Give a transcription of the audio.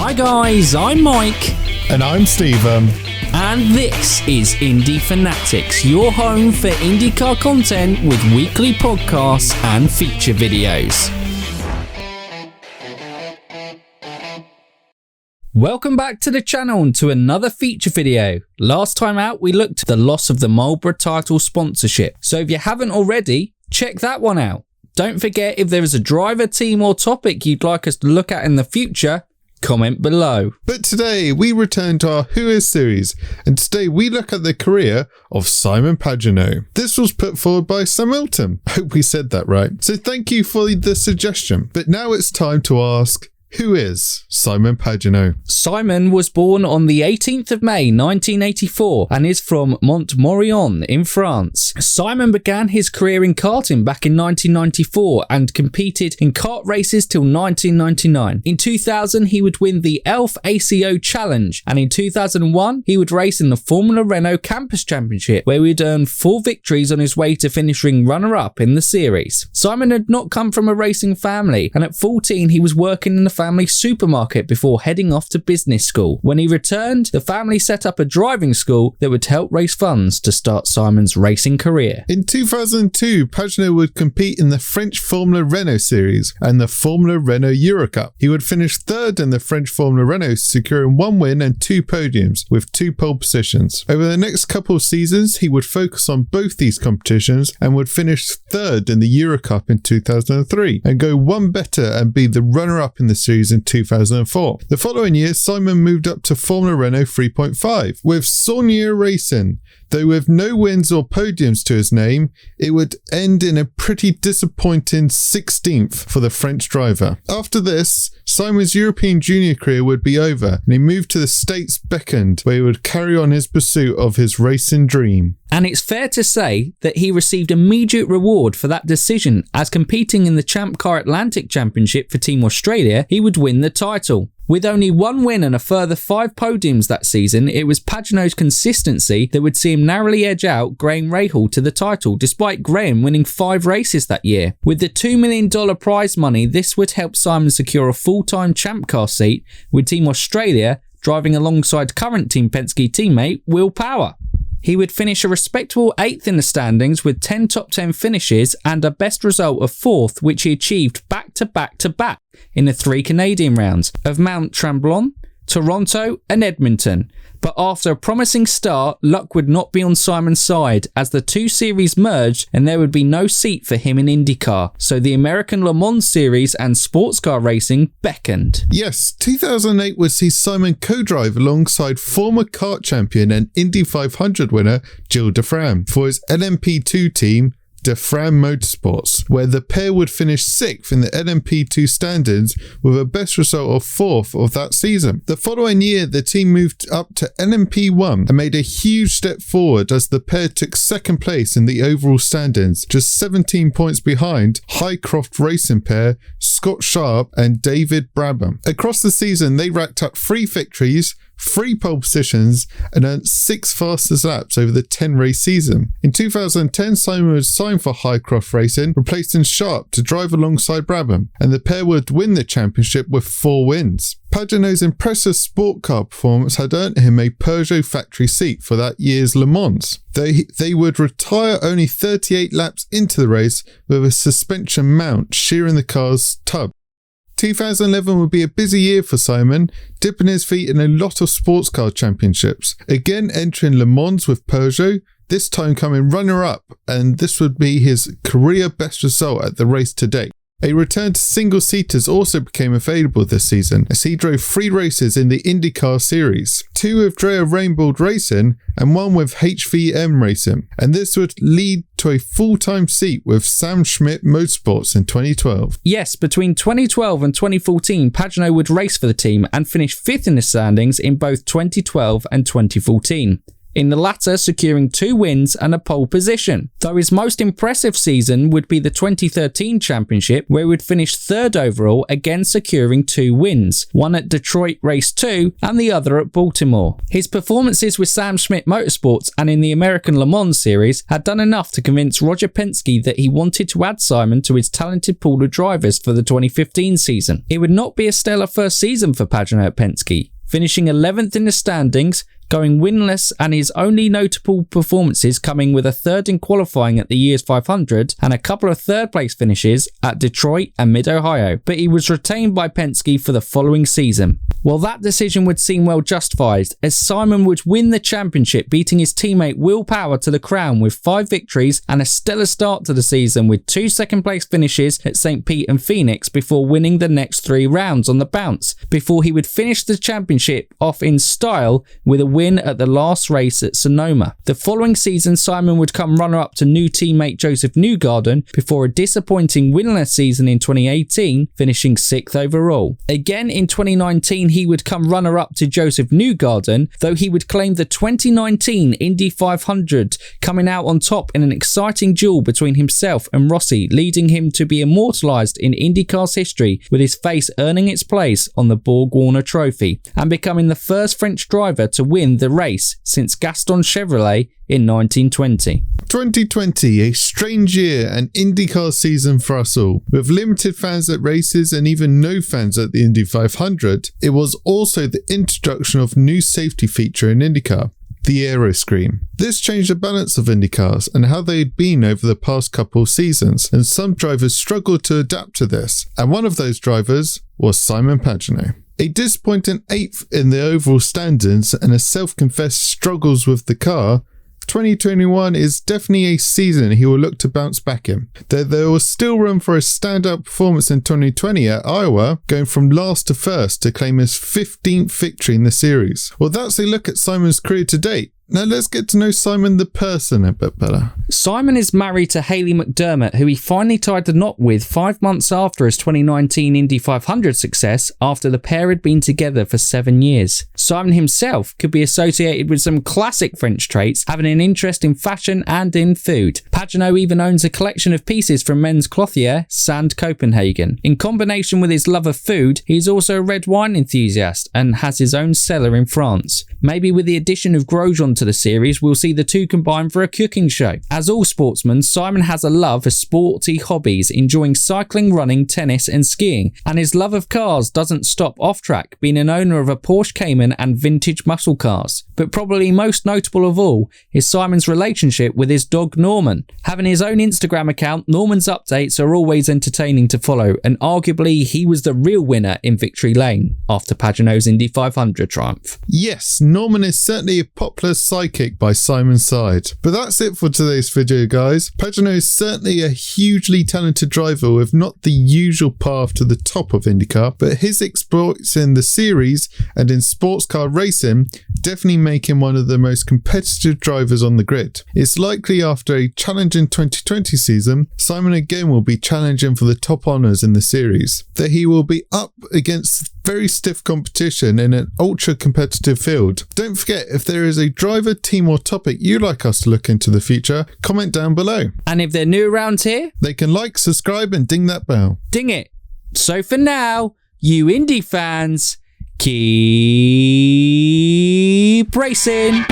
Hi guys, I'm Mike. And I'm Stephen. And this is Indy Fanatics, your home for IndyCar content with weekly podcasts and feature videos. Welcome back to the channel and to another feature video. Last time out, we looked at the loss of the Marlboro title sponsorship. So if you haven't already, check that one out. Don't forget, if there is a driver, team or topic you'd like us to look at in the future, comment below. But today we return to our Who Is series, and today we look at the career of Simon Pagenaud. This was put forward by Samylton. I hope we said that right. So thank you for the suggestion. But now it's time to ask, who is Simon Pagenaud? Simon was born on the 18th of May 1984 and is from Montmorillon in France. Simon began his career in karting back in 1994 and competed in kart races till 1999. In 2000 he would win the Elf ACO Challenge, and in 2001 he would race in the Formula Renault Campus Championship, where he would earn 4 victories on his way to finishing runner-up in the series. Simon had not come from a racing family, and at 14 he was working in the family supermarket before heading off to business school. When he returned, the family set up a driving school that would help raise funds to start Simon's racing career. In 2002, Pagenaud would compete in the French Formula Renault series and the Formula Renault Eurocup. He would finish third in the French Formula Renault, securing 1 win and 2 podiums with 2 pole positions. Over the next couple of seasons, he would focus on both these competitions and would finish third in the Eurocup in 2003 and go one better and be the runner-up in the series in 2004. The following year, Simon moved up to Formula Renault 3.5 with Saunier Racing. Though with no wins or podiums to his name, it would end in a pretty disappointing 16th for the French driver. After this, Simon's European junior career would be over and he moved to the States beckoned, where he would carry on his pursuit of his racing dream. And it's fair to say that he received immediate reward for that decision, as competing in the Champ Car Atlantic Championship for Team Australia, he would win the title. With only 1 win and a further 5 podiums that season, it was Pagenaud's consistency that would see him narrowly edge out Graham Rahal to the title, despite Graham winning 5 races that year. With the $2 million prize money, this would help Simon secure a full-time Champ Car seat with Team Australia, driving alongside current Team Penske teammate Will Power. He would finish a respectable 8th in the standings with 10 top 10 finishes and a best result of 4th, which he achieved back to back in the 3 Canadian rounds of Mount Tremblant, Toronto and Edmonton. But after a promising start, luck would not be on Simon's side, as the 2 series merged and there would be no seat for him in IndyCar, so the American Le Mans series and sports car racing beckoned. Yes, 2008 would see Simon co-drive alongside former kart champion and Indy 500 winner Gilles Defram for his LMP2 team, Defram Motorsports, where the pair would finish 6th in the LMP2 standings with a best result of 4th of that season. The following year, the team moved up to LMP1 and made a huge step forward as the pair took 2nd place in the overall standings, just 17 points behind Highcroft racing pair Scott Sharp and David Brabham. Across the season, they racked up 3 victories, 3 pole positions and earned 6 fastest laps over the 10-race season. In 2010, Simon was signed for Highcroft Racing, replacing Sharp to drive alongside Brabham, and the pair would win the championship with 4 wins. Pagenaud's impressive sport car performance had earned him a Peugeot factory seat for that year's Le Mans. They would retire only 38 laps into the race with a suspension mount shearing the car's tub. 2011 would be a busy year for Simon, dipping his feet in a lot of sports car championships. Again entering Le Mans with Peugeot, this time coming runner-up, and this would be his career best result at the race to date. A return to single-seaters also became available this season, as he drove 3 races in the IndyCar series, 2 with Dreher Rainbold Racing and 1 with HVM Racing, and this would lead to a full-time seat with Sam Schmidt Motorsports in 2012. Yes, between 2012 and 2014, Pagenaud would race for the team and finish 5th in the standings in both 2012 and 2014. in the latter securing 2 wins and a pole position. Though his most impressive season would be the 2013 championship, where he would finish 3rd overall, again securing 2 wins, one at Detroit Race 2 and the other at Baltimore. His performances with Sam Schmidt Motorsports and in the American Le Mans series had done enough to convince Roger Penske that he wanted to add Simon to his talented pool of drivers for the 2015 season. It would not be a stellar first season for Pagenaud at Penske, finishing 11th in the standings, going winless, and his only notable performances coming with a 3rd in qualifying at the year's 500 and a couple of 3rd place finishes at Detroit and Mid-Ohio, but he was retained by Penske for the following season. Well, that decision would seem well justified, as Simon would win the championship, beating his teammate Will Power to the crown with 5 victories and a stellar start to the season with 2 second place finishes at St. Pete and Phoenix before winning the next 3 rounds on the bounce, before he would finish the championship off in style with a win at the last race at Sonoma. The following season, Simon would come runner-up to new teammate Joseph Newgarden before a disappointing winless season in 2018, finishing 6th overall. Again in 2019, he would come runner-up to Joseph Newgarden, though he would claim the 2019 Indy 500, coming out on top in an exciting duel between himself and Rossi, leading him to be immortalised in IndyCar's history, with his face earning its place on the Borg-Warner Trophy, and becoming the first French driver to win the race since Gaston Chevrolet in 1920. 2020, a strange year and IndyCar season for us all. With limited fans at races and even no fans at the Indy 500, it was also the introduction of new safety feature in IndyCar, the aeroscreen. This changed the balance of IndyCars and how they had been over the past couple of seasons, and some drivers struggled to adapt to this, and one of those drivers was Simon Pagenaud. A disappointing 8th in the overall standings and a self-confessed struggles with the car, 2021 is definitely a season he will look to bounce back in. Though there was still room for a standout performance in 2020 at Iowa, going from last to first to claim his 15th victory in the series. Well, that's a look at Simon's career to date. Now let's get to know Simon the person a bit better. Simon is married to Hayley McDermott, who he finally tied the knot with 5 months after his 2019 Indy 500 success, after the pair had been together for 7 years. Simon himself could be associated with some classic French traits, having an interest in fashion and in food. Pagenaud even owns a collection of pieces from men's clothier Sand Copenhagen. In combination with his love of food, he is also a red wine enthusiast and has his own cellar in France. Maybe with the addition of Grosjean to the series, we'll see the two combine for a cooking show. As all sportsmen, Simon has a love for sporty hobbies, enjoying cycling, running, tennis and skiing, and his love of cars doesn't stop off track, being an owner of a Porsche Cayman and vintage muscle cars. But probably most notable of all is Simon's relationship with his dog Norman. Having his own Instagram account, Norman's updates are always entertaining to follow, and arguably he was the real winner in Victory Lane after Pagenaud's Indy 500 triumph. Yes, Norman is certainly a popular sidekick by Simon's side. But that's it for today's video, guys. Pagenaud is certainly a hugely talented driver with not the usual path to the top of IndyCar, but his exploits in the series and in sports car racing definitely make him one of the most competitive drivers on the grid. It's likely after a challenging 2020 season, Simon again will be challenging for the top honours in the series, that he will be up against very stiff competition in an ultra competitive field. Don't forget, if there is a driver, team or topic you'd like us to look into the future, comment down below. And if they're new around here, they can like, subscribe and ding that bell. Ding it. So for now, you Indy fans, keep racing.